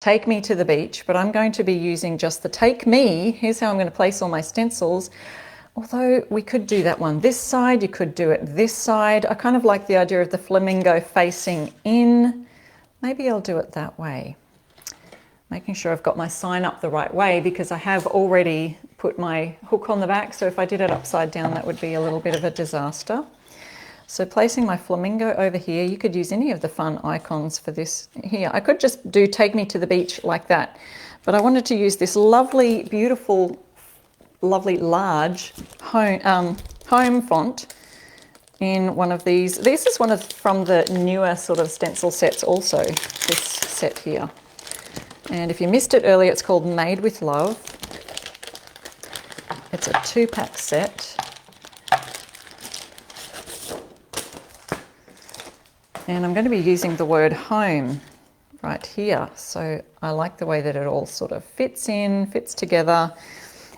take me to the beach, but I'm going to be using just the take me. Here's how I'm going to place all my stencils. Although we could do that one this side, you could do it this side. I kind of like the idea of the flamingo facing in. Maybe I'll do it that way. Making sure I've got my sign up the right way because I have already put my hook on the back. So if I did it upside down, that would be a little bit of a disaster. So placing my flamingo over here, you could use any of the fun icons for this here. I could just do take me to the beach like that, but I wanted to use this lovely, beautiful, lovely large home font in one of these. This is from the newer sort of stencil sets also, this set here. And if you missed it earlier, it's called Made with Love. It's a 2-pack set. And I'm going to be using the word home right here. So I like the way that it all sort of fits together.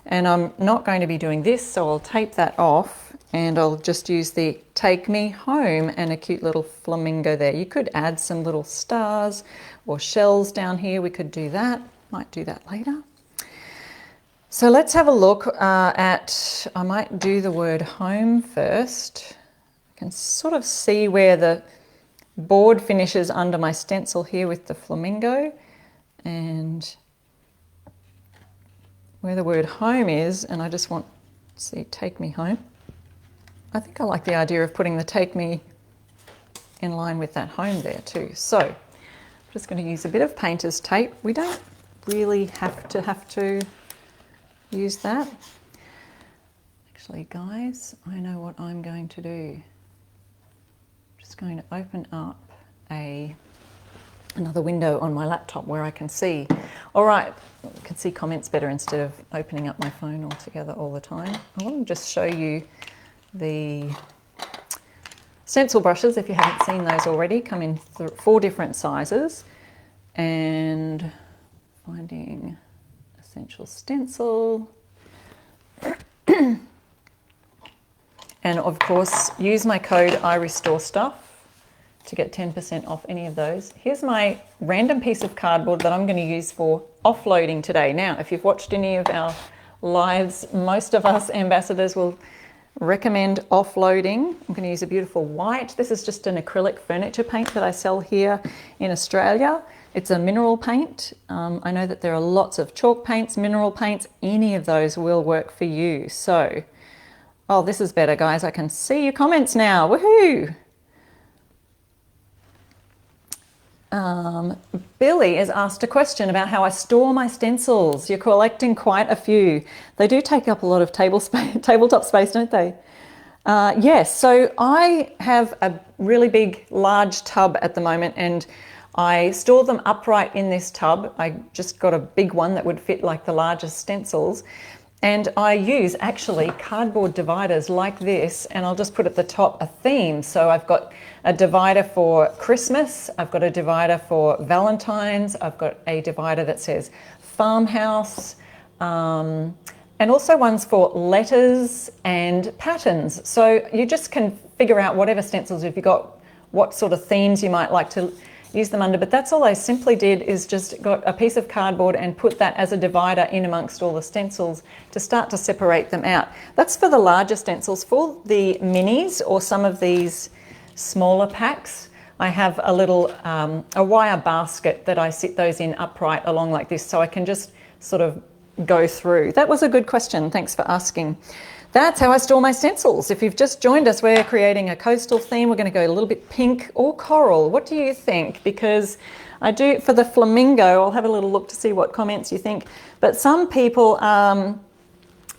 And I'm not going to be doing this, so I'll tape that off and I'll just use the take me home and a cute little flamingo there. You could add some little stars or shells down here. We could do that. Might do that later. So let's have a look at, I might do the word home first. I can sort of see where the board finishes under my stencil here with the flamingo and where the word home is, and I just want to see take me home. I think I like the idea of putting the take me in line with that home there too. So I'm just going to use a bit of painter's tape. We don't really have to use that. Actually, guys, I know what I'm going to do. Going to open up another window on my laptop where I can see. All right, I can see comments better instead of opening up my phone altogether all the time. I want to just show you the stencil brushes, if you haven't seen those already, come in 4 different sizes. And finding Essential Stencil. And of course, use my code I Restore Stuff to get 10% off any of those. Here's my random piece of cardboard that I'm going to use for offloading today. Now, if you've watched any of our lives, most of us ambassadors will recommend offloading. I'm going to use a beautiful white. This is just an acrylic furniture paint that I sell here in Australia. It's a mineral paint. I know that there are lots of chalk paints, mineral paints. Any of those will work for you. So, oh, this is better, guys. I can see your comments now. Woohoo! Billy has asked a question about how I store my stencils. You're collecting quite a few. They do take up a lot of tabletop space, don't they? Yes, so I have a really big, large tub at the moment and I store them upright in this tub. I just got a big one that would fit like the largest stencils. And I use actually cardboard dividers like this, and I'll just put at the top a theme. So I've got a divider for Christmas, I've got a divider for Valentine's, I've got a divider that says farmhouse, and also ones for letters and patterns. So you just can figure out whatever stencils, if you've got what sort of themes you might like to use them under, but that's all I simply did is just got a piece of cardboard and put that as a divider in amongst all the stencils to start to separate them out. That's for the larger stencils. For the minis or some of these smaller packs, I have a little a wire basket that I sit those in upright along like this, so I can just sort of go through. That was a good question. Thanks for asking. That's how I store my stencils. If you've just joined us, we're creating a coastal theme. We're going to go a little bit pink or coral. What do you think? Because I do, for the flamingo, I'll have a little look to see what comments you think. But some people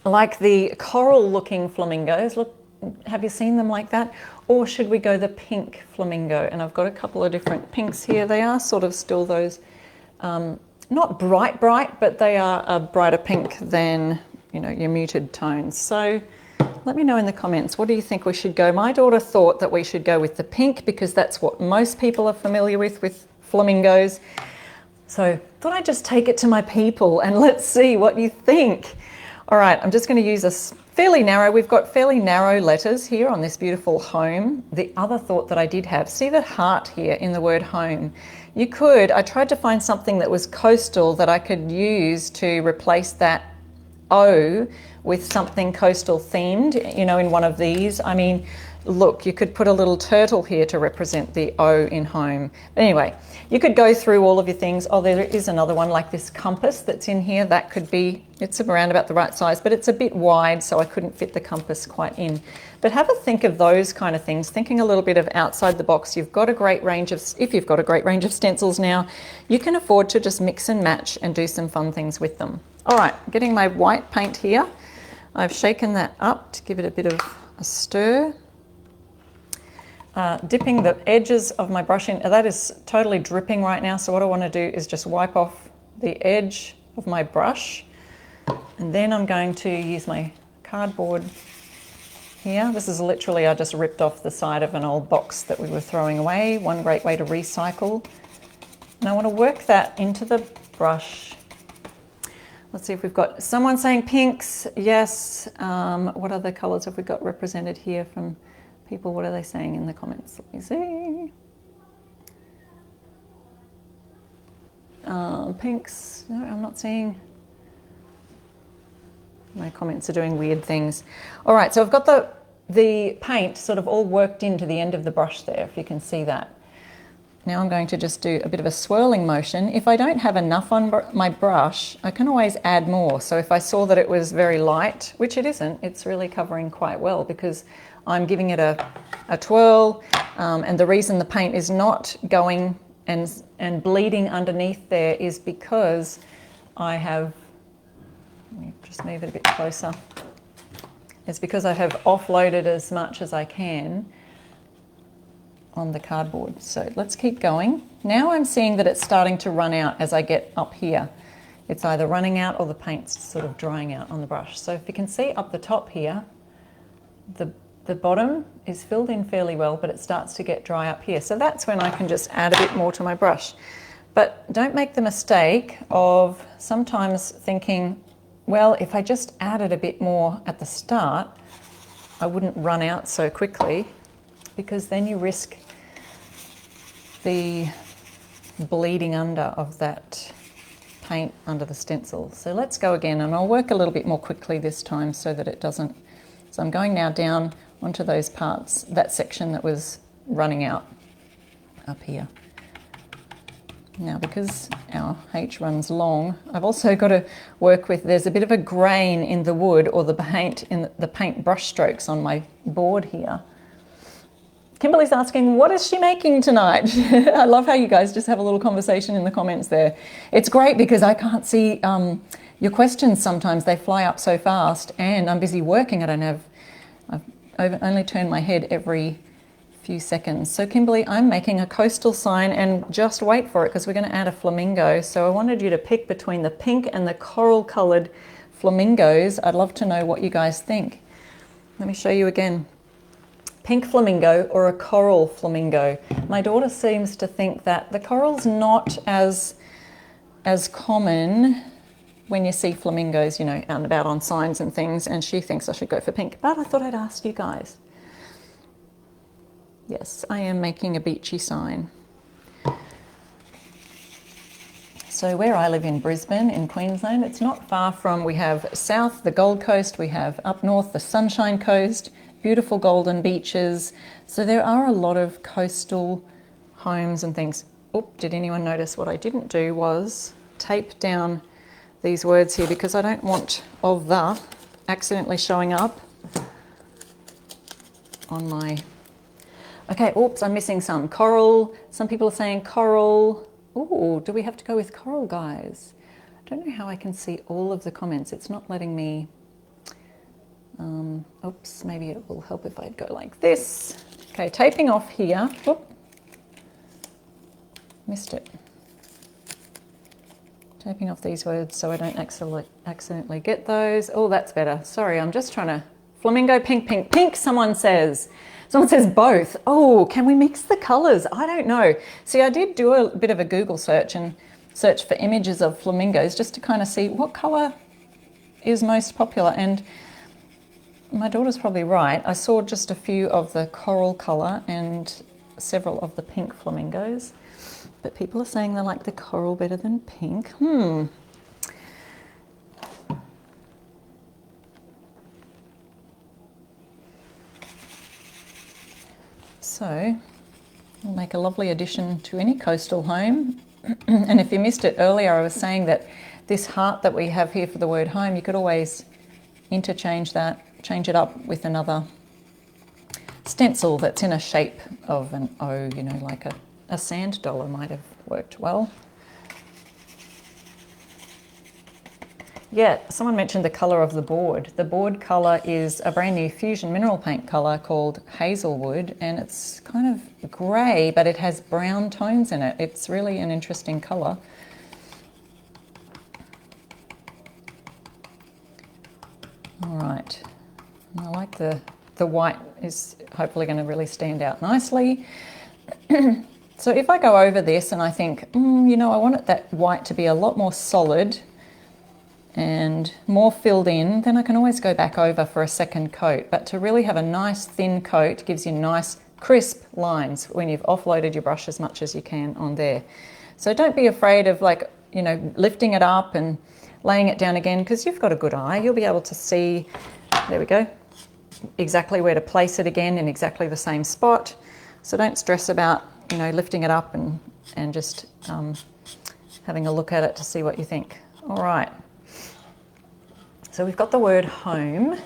like the coral looking flamingos. Look, have you seen them like that? Or should we go the pink flamingo? And I've got a couple of different pinks here. They are sort of still those, not bright, but they are a brighter pink than, you know, your muted tones. So let me know in the comments, what do you think we should go? My daughter thought that we should go with the pink because that's what most people are familiar with flamingos. So thought I'd just take it to my people and let's see what you think. All right, I'm just going to use a fairly narrow, we've got fairly narrow letters here on this beautiful home. The other thought that I did have, see the heart here in the word home. You could. I tried to find something that was coastal that I could use to replace that O with something coastal themed, you know, in one of these. I mean, look, you could put a little turtle here to represent the O in home. But anyway, you could go through all of your things. Oh, there is another one like this compass that's in here. That could be, it's around about the right size, but it's a bit wide, so I couldn't fit the compass quite in. But have a think of those kind of things, thinking a little bit of outside the box. You've got a great range of, if you've got a great range of stencils now, you can afford to just mix and match and do some fun things with them. All right, getting my white paint here. I've shaken that up to give it a bit of a stir. Dipping the edges of my brush in. That is totally dripping right now, so what I want to do is just wipe off the edge of my brush, and then I'm going to use my cardboard here. This is literally, I just ripped off the side of an old box that we were throwing away. One great way to recycle. And I want to work that into the brush. Let's see if we've got someone saying pinks. Yes. What other colors have we got represented here from people? What are they saying in the comments? Let me see. Pinks. No, I'm not seeing. My comments are doing weird things. All right, so I've got the paint sort of all worked into the end of the brush there, if you can see that. Now I'm going to just do a bit of a swirling motion. If I don't have enough on my brush, I can always add more. So if I saw that it was very light, which it isn't, it's really covering quite well because I'm giving it a twirl, and the reason the paint is not going and bleeding underneath there is because I have, let me just move it a bit closer. It's because I have offloaded as much as I can on the cardboard. So let's keep going. Now I'm seeing that it's starting to run out as I get up here. It's either running out or the paint's sort of drying out on the brush. So if you can see up the top here, the bottom is filled in fairly well, but it starts to get dry up here. So that's when I can just add a bit more to my brush. But don't make the mistake of sometimes thinking, well, if I just added a bit more at the start, I wouldn't run out so quickly, because then you risk the bleeding under of that paint under the stencil. So let's go again, and I'll work a little bit more quickly this time so that it doesn't. So I'm going now down onto those parts, that section that was running out up here. Now, because our H runs long, I've also got to work with, there's a bit of a grain in the wood or the paint in the paint brush strokes on my board here. Kimberly's asking, what is she making tonight? I love how you guys just have a little conversation in the comments there. It's great because I can't see your questions sometimes. They fly up so fast and I'm busy working. I've only turned my head every few seconds. So Kimberly, I'm making a coastal sign, and just wait for it because we're going to add a flamingo. So I wanted you to pick between the pink and the coral colored flamingos. I'd love to know what you guys think. Let me show you again. Pink flamingo or a coral flamingo. My daughter seems to think that the coral's not as common when you see flamingos, you know, out and about on signs and things, and she thinks I should go for pink. But I thought I'd ask you guys. Yes, I am making a beachy sign. So where I live in Brisbane, in Queensland, it's not far from, we have south, the Gold Coast, we have up north, the Sunshine Coast, beautiful golden beaches. So there are a lot of coastal homes and things. Oh, did anyone notice what I didn't do was tape down these words here, because I don't want of the accidentally showing up on my, okay, oops, I'm missing some. Coral, some people are saying coral. Oh, do we have to go with coral, guys? I don't know how I can see all of the comments. It's not letting me, oops, maybe it will help if I go like this. Okay, taping off here. Whoop. Missed it. Taping off these words so I don't accidentally get those. Oh, that's better. Sorry, I'm just trying to, flamingo, pink, pink, pink, someone says. Someone says both. Oh, can we mix the colors? I don't know. See, I did do a bit of a Google search and search for images of flamingos just to kind of see what color is most popular. And my daughter's probably right. I saw just a few of the coral color and several of the pink flamingos. but people are saying they like the coral better than pink. So it'll make a lovely addition to any coastal home. And if you missed it earlier, I was saying that this heart that we have here for the word home, you could always interchange that, change it up with another stencil that's in a shape of an O, you know, like a sand dollar might have worked well. Yeah, someone mentioned the colour of the board. The board colour is a brand new fusion mineral paint colour called Hazelwood, and it's kind of grey, but it has brown tones in it. It's really an interesting colour. All right, I like the white is hopefully going to really stand out nicely. So if I go over this and I think, you know, I want that white to be a lot more solid and more filled in, then I can always go back over for a second coat. But to really have a nice thin coat gives you nice crisp lines when you've offloaded your brush as much as you can on there. So don't be afraid of, like, you know, lifting it up and laying it down again, because you've got a good eye. You'll be able to see, there we go, exactly where to place it again in exactly the same spot. So don't stress about, you know, lifting it up and just having a look at it to see what you think. All right. So we've got the word home.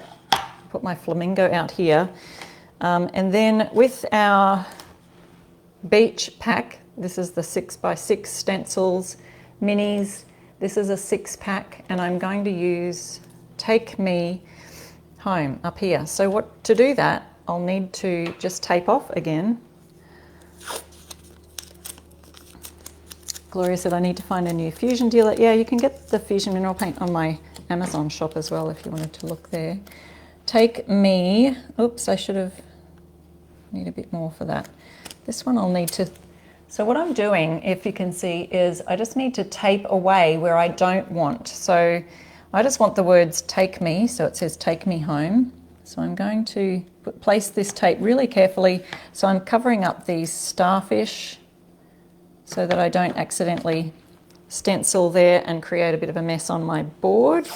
Put my flamingo out here. And then with our beach pack, this is the 6x6 stencils, minis. This is a 6-pack, and I'm going to use Take Me Home up here. So to do that, I'll need to just tape off again. Gloria said I need to find a new fusion dealer. Yeah, you can get the fusion mineral paint on my Amazon shop as well if you wanted to look there. Take Me, oops, I should have, need a bit more for that. This one I'll need to, so what I'm doing, if you can see, is I just need to tape away where I don't want. So I just want the words take me, so it says take me home. So I'm going to place this tape really carefully. So I'm covering up these starfish so that I don't accidentally stencil there and create a bit of a mess on my board.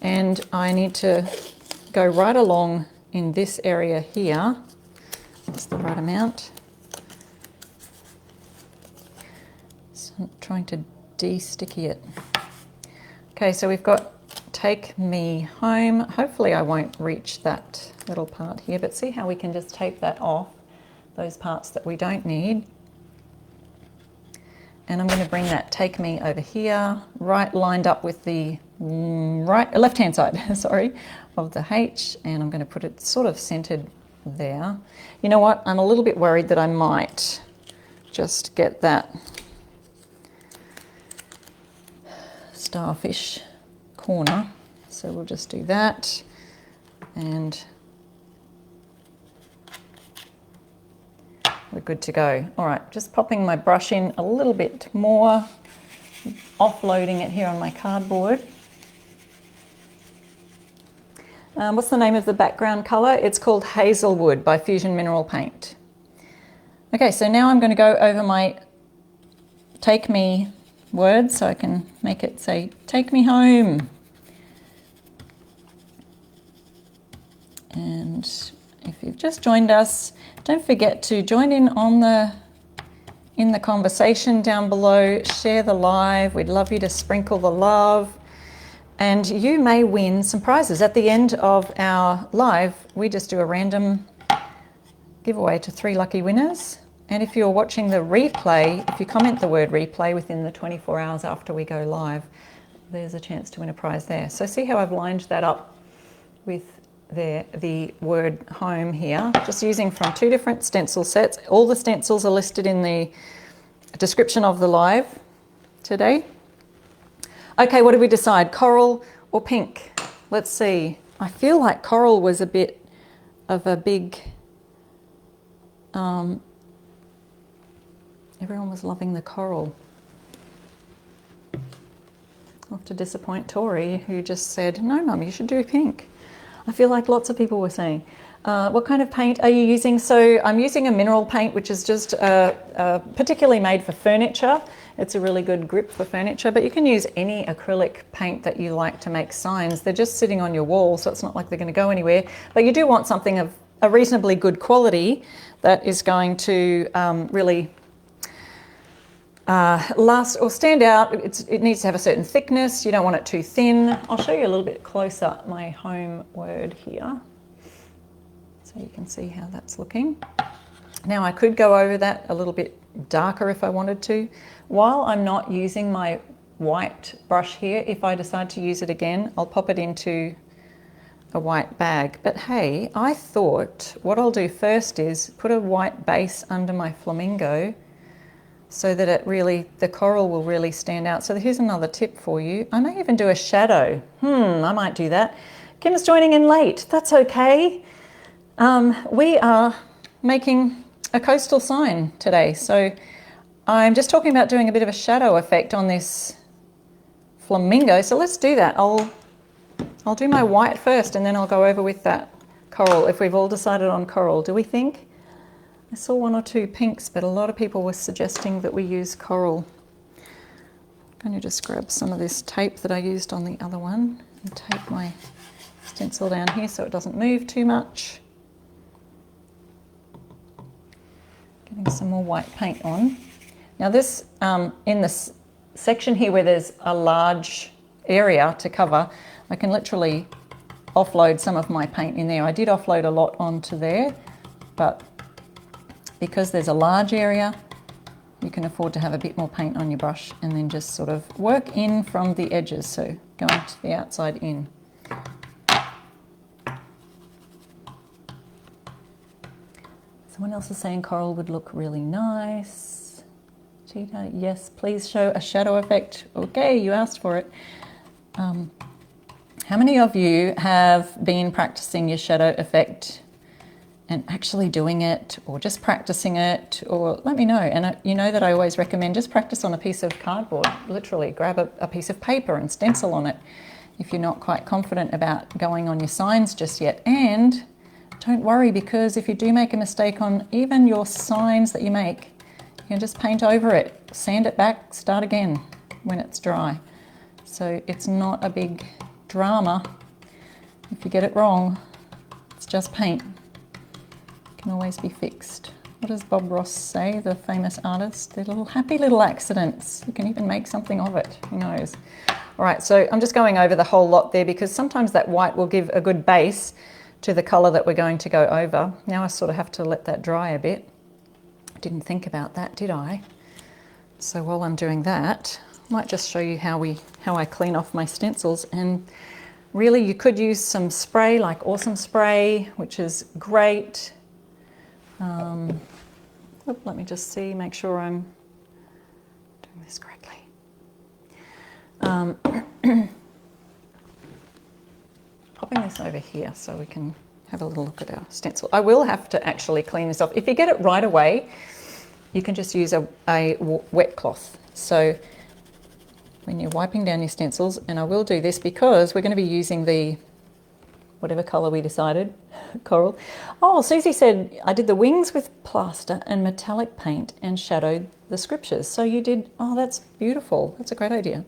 And I need to go right along in this area here. That's the right amount. So I'm trying to de-sticky it. Okay, so we've got Take Me Home. Hopefully I won't reach that little part here, but see how we can just tape that off, those parts that we don't need. And I'm going to bring that Take Me over here, right lined up with the left-hand side, sorry, of the H, and I'm going to put it sort of centered there. You know what? I'm a little bit worried that I might just get that starfish corner. So we'll just do that, and we're good to go. All right, just popping my brush in a little bit more, offloading it here on my cardboard. What's the name of the background colour? It's called Hazelwood by Fusion Mineral Paint. Okay, so now I'm going to go over my Take Me words so I can make it say, take me home. And if you've just joined us, don't forget to join in on in the conversation down below, share the live. We'd love you to sprinkle the love. And you may win some prizes. At the end of our live, we just do a random giveaway to 3 lucky winners. And if you're watching the replay, if you comment the word replay within the 24 hours after we go live, there's a chance to win a prize there. So see how I've lined that up with the word home here, just using from 2 different stencil sets. All the stencils are listed in the description of the live today. Okay, what did we decide? Coral or pink? Let's see. I feel like coral was a bit of a big... everyone was loving the coral. I'll have to disappoint Tori, who just said, no, Mum, you should do pink. I feel like lots of people were saying. What kind of paint are you using? So I'm using a mineral paint, which is just particularly made for furniture. It's a really good grip for furniture, but you can use any acrylic paint that you like to make signs. They're just sitting on your wall, so it's not like they're going to go anywhere. But you do want something of a reasonably good quality that is going to really last or stand out. It needs to have a certain thickness. You don't want it too thin. I'll show you a little bit closer my home word here, so you can see how that's looking. Now I could go over that a little bit darker if I wanted to. While I'm not using my white brush here, if I decide to use it again, I'll pop it into a white bag. But hey, I thought what I'll do first is put a white base under my flamingo so that the coral will really stand out. So here's another tip for you. I may even do a shadow. I might do that. Kim's joining in late. That's okay. We are making a coastal sign today. So I'm just talking about doing a bit of a shadow effect on this flamingo. So let's do that. I'll do my white first and then I'll go over with that coral if we've all decided on coral. Do we think? I saw one or two pinks, but a lot of people were suggesting that we use coral. I'm going to just grab some of this tape that I used on the other one and tape my stencil down here so it doesn't move too much. Getting some more white paint on. Now this, in this section here where there's a large area to cover, I can literally offload some of my paint in there. I did offload a lot onto there, but because there's a large area, you can afford to have a bit more paint on your brush and then just sort of work in from the edges, so going to the outside in. Someone else is saying coral would look really nice. Cheetah, yes, please show a shadow effect. Okay, you asked for it. How many of you have been practicing your shadow effect and actually doing it, or just practicing it? Or let me know. And you know that I always recommend just practice on a piece of cardboard. Literally grab a piece of paper and stencil on it if you're not quite confident about going on your signs just yet. And don't worry, because if you do make a mistake on even your signs that you make, you can just paint over it, sand it back, start again when it's dry. So it's not a big drama if you get it wrong. It's just paint. Can always be fixed. What does Bob Ross say, the famous artist? They're little happy little accidents. You can even make something of it. Who knows? All right, so I'm just going over the whole lot there because sometimes that white will give a good base to the colour that we're going to go over. Now I sort of have to let that dry a bit. I didn't think about that, did I? So while I'm doing that, I might just show you how I clean off my stencils. And really you could use some spray like Awesome Spray, which is great. Let me just see, make sure I'm doing this correctly. Popping this over here so we can have a little look at our stencil. I will have to actually clean this off. If you get it right away, you can just use a wet cloth. So when you're wiping down your stencils, and I will do this because we're going to be using the whatever colour we decided, coral. Oh, Susie said I did the wings with plaster and metallic paint and shadowed the scriptures. So you did, oh, that's beautiful. That's a great idea.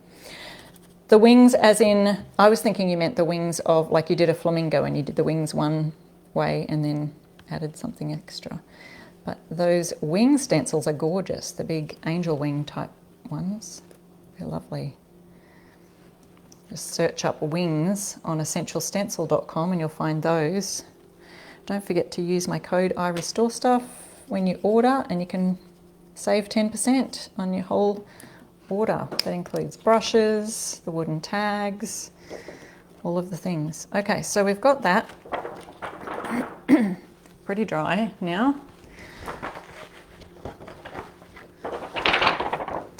The wings as in, I was thinking you meant the wings of, like you did a flamingo and you did the wings one way and then added something extra. But those wing stencils are gorgeous, the big angel wing type ones. They're lovely. Just search up wings on essentialstencil.com and you'll find those. Don't forget to use my code IRestoreStuff when you order and you can save 10% on your whole order. That includes brushes, the wooden tags, all of the things. Okay, so we've got that pretty dry now.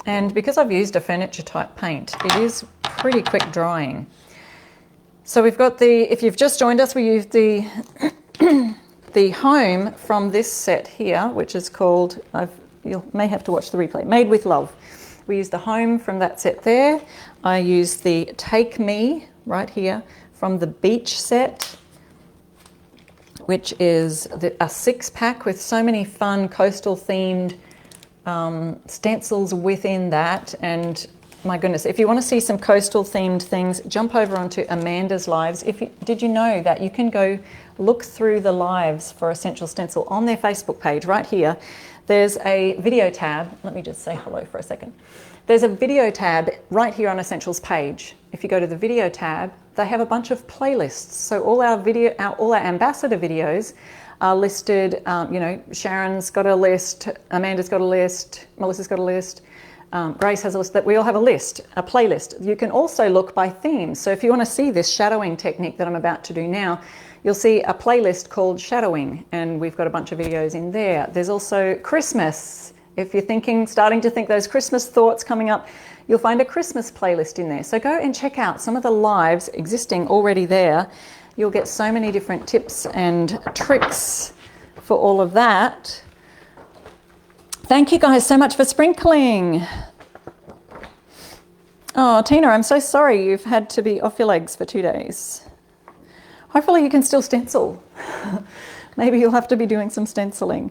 And because I've used a furniture type paint, it is pretty quick drying. So we've got if you've just joined us, we used the home from this set here, which is called, you may have to watch the replay, Made with Love. We used the home from that set there. I used the Take Me right here from the beach set. which is a 6-pack with so many fun coastal themed stencils within that. And my goodness, if you want to see some coastal themed things, jump over onto Amanda's lives. Did you know that you can go look through the lives for Essential Stencil on their Facebook page right here? There's a video tab. Let me just say hello for a second. There's a video tab right here on Essentials page. If you go to the video tab, they have a bunch of playlists. So all our ambassador videos are listed. You know, Sharon's got a list, Amanda's got a list, Melissa's got a list, Grace has a list. That we all have a list, a playlist. You can also look by themes. So if you want to see this shadowing technique that I'm about to do now, you'll see a playlist called Shadowing, and we've got a bunch of videos in there. There's also Christmas. If you're starting to think those Christmas thoughts coming up, you'll find a Christmas playlist in there. So go and check out some of the lives existing already there. You'll get so many different tips and tricks for all of that. Thank you guys so much for sprinkling. Oh, Tina, I'm so sorry you've had to be off your legs for 2 days. Hopefully you can still stencil. Maybe you'll have to be doing some stenciling.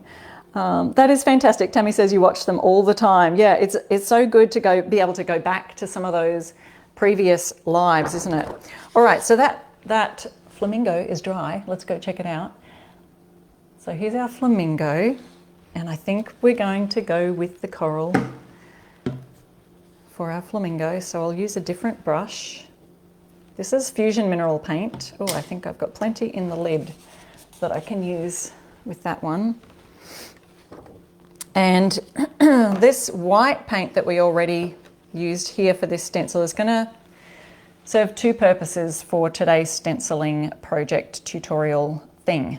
That is fantastic. Tammy says you watch them all the time. Yeah, it's so good to be able to go back to some of those previous lives, isn't it? All right, so that flamingo is dry. Let's go check it out. So here's our flamingo, and I think we're going to go with the coral for our flamingo. So I'll use a different brush. This is Fusion Mineral Paint. Oh, I think I've got plenty in the lid that I can use with that one. And this white paint that we already used here for this stencil is going to serve 2 purposes for today's stenciling project tutorial thing.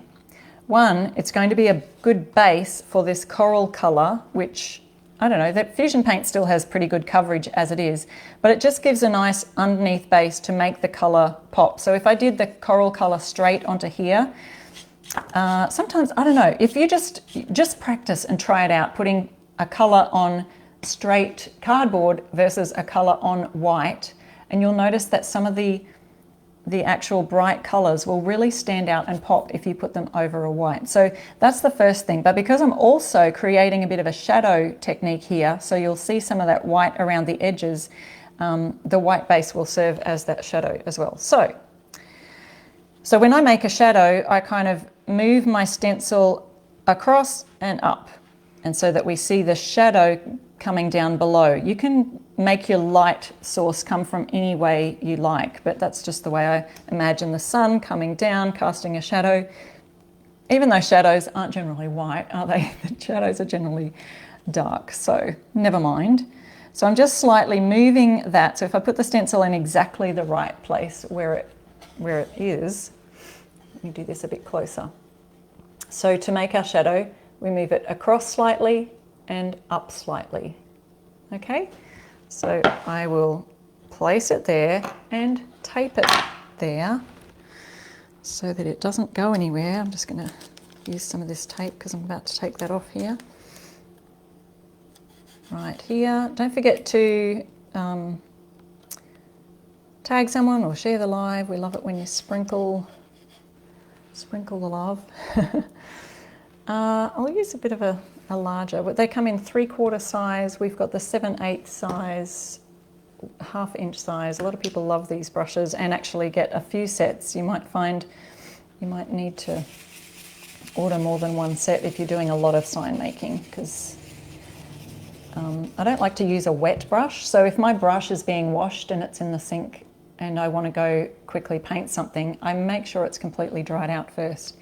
One, it's going to be a good base for this coral colour, which, I don't know, that Fusion paint still has pretty good coverage as it is, but it just gives a nice underneath base to make the colour pop. So if I did the coral colour straight onto here, sometimes, I don't know, if you just practice and try it out, putting a colour on straight cardboard versus a colour on white, and you'll notice that some of the actual bright colours will really stand out and pop if you put them over a white. So that's the first thing. But because I'm also creating a bit of a shadow technique here, so you'll see some of that white around the edges, the white base will serve as that shadow as well. So when I make a shadow, I kind of move my stencil across and up, and so that we see the shadow coming down below. You can make your light source come from any way you like, but that's just the way I imagine the sun coming down, casting a shadow. Even though shadows aren't generally white, are they? The shadows are generally dark, so never mind. So I'm just slightly moving that. So if I put the stencil in exactly the right place where it is, let me do this a bit closer. So to make our shadow, we move it across slightly and up slightly. Okay, so I will place it there and tape it there so that it doesn't go anywhere. I'm just going to use some of this tape because I'm about to take that off here. Right here. Don't forget to tag someone or share the live. We love it when you sprinkle the love. I'll use a bit of a larger, but they come in 3/4 size. We've got the 7/8 size, 1/2 inch size. A lot of people love these brushes and actually get a few sets. You might find you might need to order more than one set if you're doing a lot of sign making, because I don't like to use a wet brush. So if my brush is being washed and it's in the sink and I want to go quickly paint something, I make sure it's completely dried out first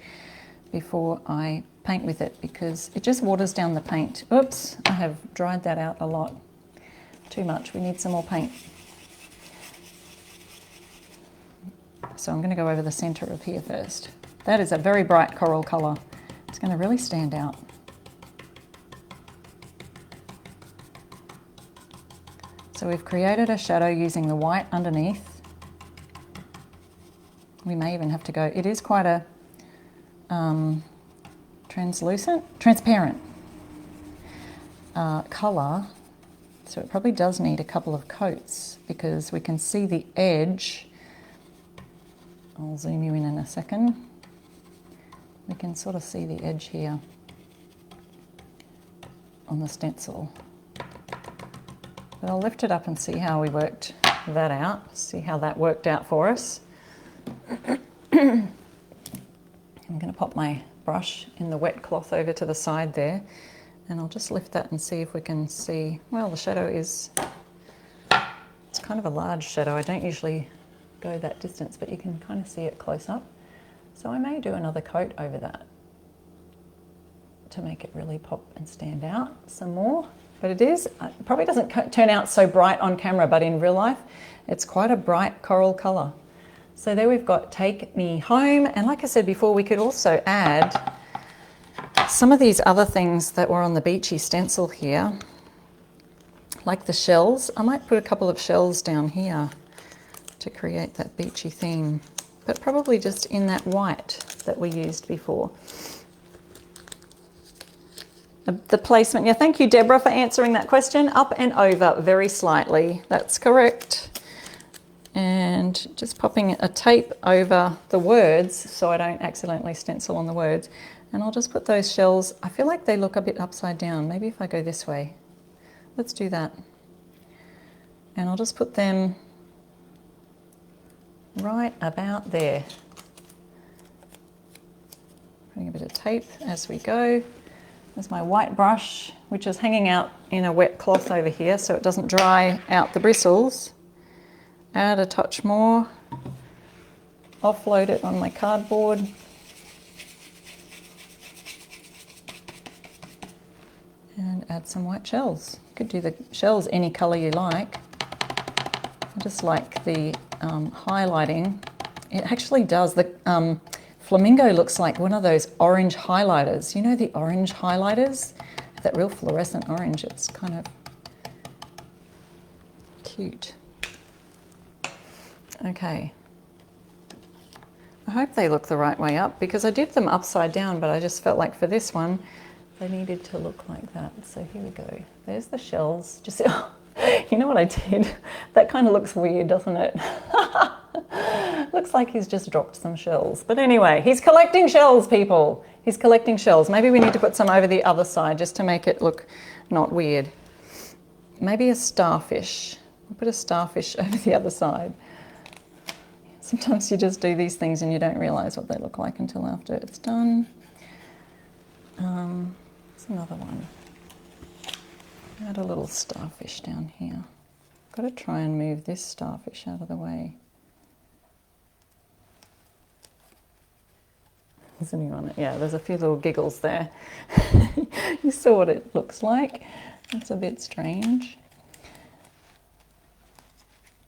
before I paint with it, because it just waters down the paint. Oops, I have dried that out a lot. Too much. We need some more paint. So I'm going to go over the center of here first. That is a very bright coral color. It's going to really stand out. So we've created a shadow using the white underneath. We may even have to go, it is quite a transparent colour, so it probably does need a couple of coats because we can see the edge. I'll zoom you in a second. You can sort of see the edge here on the stencil. But I'll lift it up and see how we worked that out, see how that worked out for us. I'm going to pop my brush in the wet cloth over to the side there, and I'll just lift that and see if we can see, well, the shadow is, it's kind of a large shadow. I don't usually go that distance, but you can kind of see it close up. So I may do another coat over that to make it really pop and stand out some more. But it probably doesn't turn out so bright on camera, but in real life, it's quite a bright coral colour. So there we've got Take Me Home. And like I said before, we could also add some of these other things that were on the beachy stencil here, like the shells. I might put a couple of shells down here to create that beachy theme, but probably just in that white that we used before. The placement, yeah, thank you, Deborah, for answering that question. Up and over very slightly, that's correct. And just popping a tape over the words so I don't accidentally stencil on the words. And I'll just put those shells, I feel like they look a bit upside down. Maybe if I go this way. Let's do that. And I'll just put them right about there. Putting a bit of tape as we go. There's my white brush, which is hanging out in a wet cloth over here so it doesn't dry out the bristles. Add a touch more. Offload it on my cardboard. And add some white shells. You could do the shells any colour you like. I just like the highlighting. It actually does. The Flamingo looks like one of those orange highlighters. You know the orange highlighters? That real fluorescent orange. It's kind of cute. Okay. I hope they look the right way up because I did them upside down, but I just felt like for this one, they needed to look like that. So here we go. There's the shells. Just, you know what I did? That kind of looks weird, doesn't it? Looks like he's just dropped some shells. But anyway, he's collecting shells, people. He's collecting shells. Maybe we need to put some over the other side just to make it look not weird. Maybe a starfish. I'll put a starfish over the other side. Sometimes you just do these things and you don't realise what they look like until after it's done. There's another one. Add a little starfish down here. Got to try and move this starfish out of the way. Is anyone? Yeah, there's a few little giggles there. You saw what it looks like. It's a bit strange.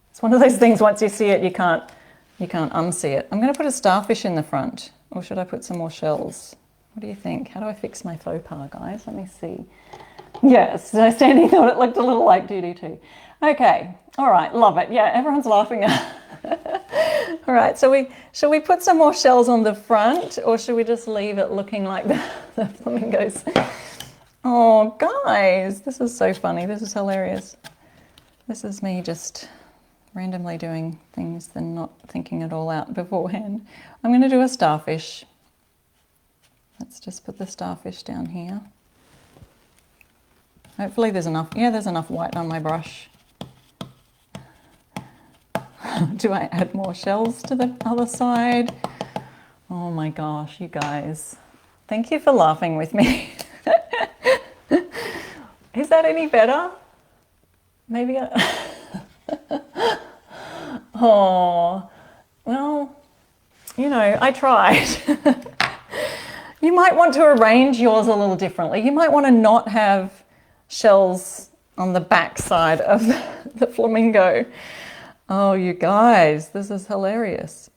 It's one of those things, once you see it, you can't unsee it. I'm going to put a starfish in the front, or should I put some more shells? What do you think? How do I fix my faux pas, guys? Let me see. Yes, so Sandy thought it looked a little like Doody too. Okay, all right, love it. Yeah, everyone's laughing. All right, so shall we put some more shells on the front, or should we just leave it looking like the flamingos? Oh, guys, this is so funny. This is hilarious. This is me just randomly doing things and not thinking it all out beforehand. I'm going to do a starfish. Let's just put the starfish down here. Hopefully there's enough. Yeah, there's enough white on my brush. Do I add more shells to the other side? Oh my gosh, you guys. Thank you for laughing with me. Is that any better? Maybe Oh, well, you know, I tried. You might want to arrange yours a little differently. You might want to not have shells on the back side of the flamingo. Oh, you guys, this is hilarious.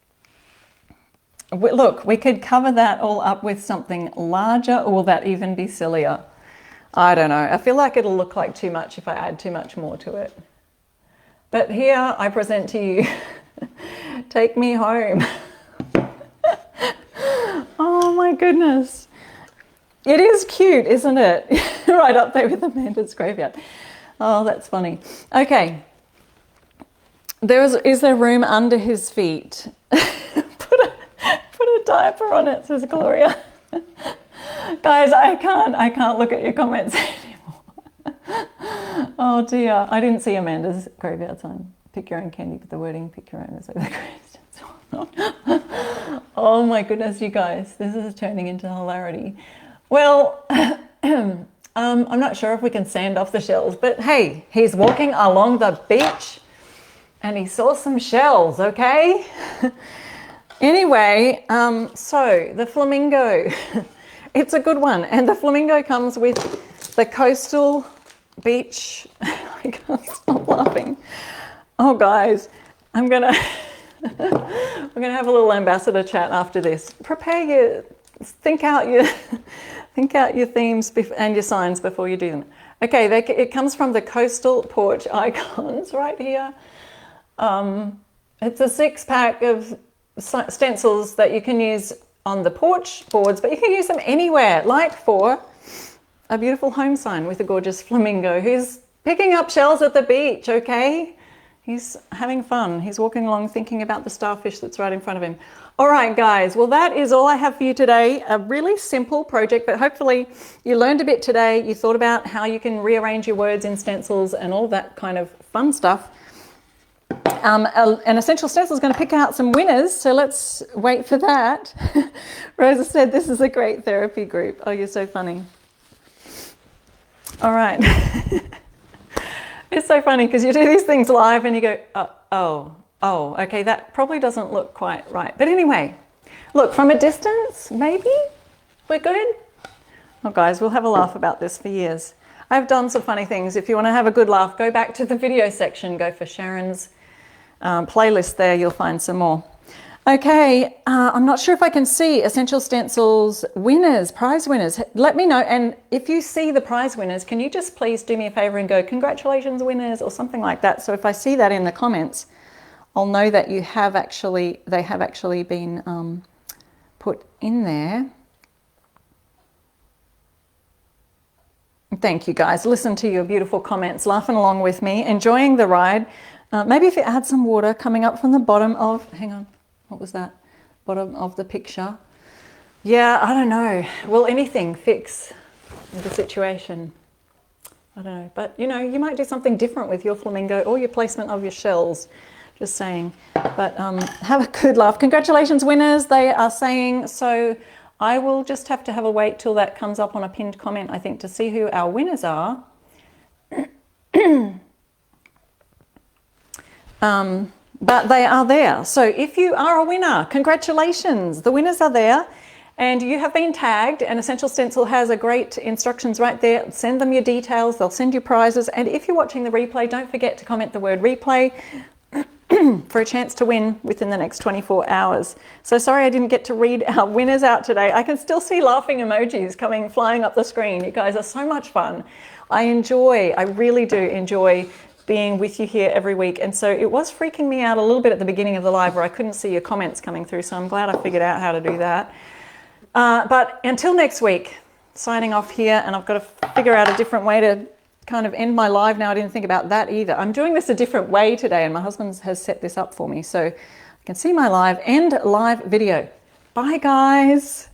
Look, we could cover that all up with something larger, or will that even be sillier? I don't know. I feel like it'll look like too much if I add too much more to it. But here I present to you, Take Me Home. Oh my goodness. It is cute, isn't it? Right up there with Amanda's graveyard. Oh, that's funny. Okay. Is there room under his feet? Put a diaper on it, says Gloria. Guys, I can't look at your comments anymore. Oh dear, I didn't see Amanda's graveyard sign. Pick your own candy, but the wording, pick your own is like the greatest. Oh my goodness, you guys, this is turning into hilarity. Well, I'm not sure if we can sand off the shells, but hey, he's walking along the beach and he saw some shells, okay? Anyway, so the flamingo, it's a good one. And the flamingo comes with the coastal beach. I can't stop laughing. Oh guys, we're gonna have a little ambassador chat after this. Prepare your, think out your themes and your signs before you do them. Okay, it comes from the coastal porch icons right here. It's a 6-pack of stencils that you can use on the porch boards, but you can use them anywhere, like for a beautiful home sign with a gorgeous flamingo who's picking up shells at the beach, okay? He's having fun. He's walking along thinking about the starfish that's right in front of him. All right, guys, well, that is all I have for you today. A really simple project, but hopefully you learned a bit today. You thought about how you can rearrange your words in stencils and all that kind of fun stuff. An Essential Stencil is going to pick out some winners, so let's wait for that. Rosa said this is a great therapy group. Oh, you're so funny. All right. It's so funny because you do these things live and you go, oh, okay, that probably doesn't look quite right. But anyway, look, from a distance, maybe we're good. Oh, guys, we'll have a laugh about this for years. I've done some funny things. If you want to have a good laugh, go back to the video section, go for Sharon's playlist there, you'll find some more. Okay, I'm not sure if I can see Essential Stencils winners, prize winners. Let me know, and if you see the prize winners, can you just please do me a favor and go, congratulations winners, or something like that. So if I see that in the comments, I'll know that they have actually been put in there. Thank you guys. Listen to your beautiful comments, laughing along with me, enjoying the ride. Maybe if you add some water coming up from the bottom of, hang on, what was that? Bottom of the picture. Yeah, I don't know. Will anything fix the situation? I don't know. But, you know, you might do something different with your flamingo or your placement of your shells. Just saying. But have a good laugh. Congratulations, winners. They are saying so. I will just have to have a wait till that comes up on a pinned comment, I think, to see who our winners are. But they are there. So if you are a winner, congratulations. The winners are there and you have been tagged, and Essential Stencil has a great instructions right there. Send them your details. They'll send you prizes. And if you're watching the replay, don't forget to comment the word replay for a chance to win within the next 24 hours. So sorry I didn't get to read our winners out today. I can still see laughing emojis flying up the screen. You guys are so much fun. I really do enjoy being with you here every week. And so it was freaking me out a little bit at the beginning of the live where I couldn't see your comments coming through. So I'm glad I figured out how to do that. But until next week, signing off here, and I've got to figure out a different way to kind of end my live now. I didn't think about that either. I'm doing this a different way today, and my husband has set this up for me so I can see my live and live video. Bye, guys.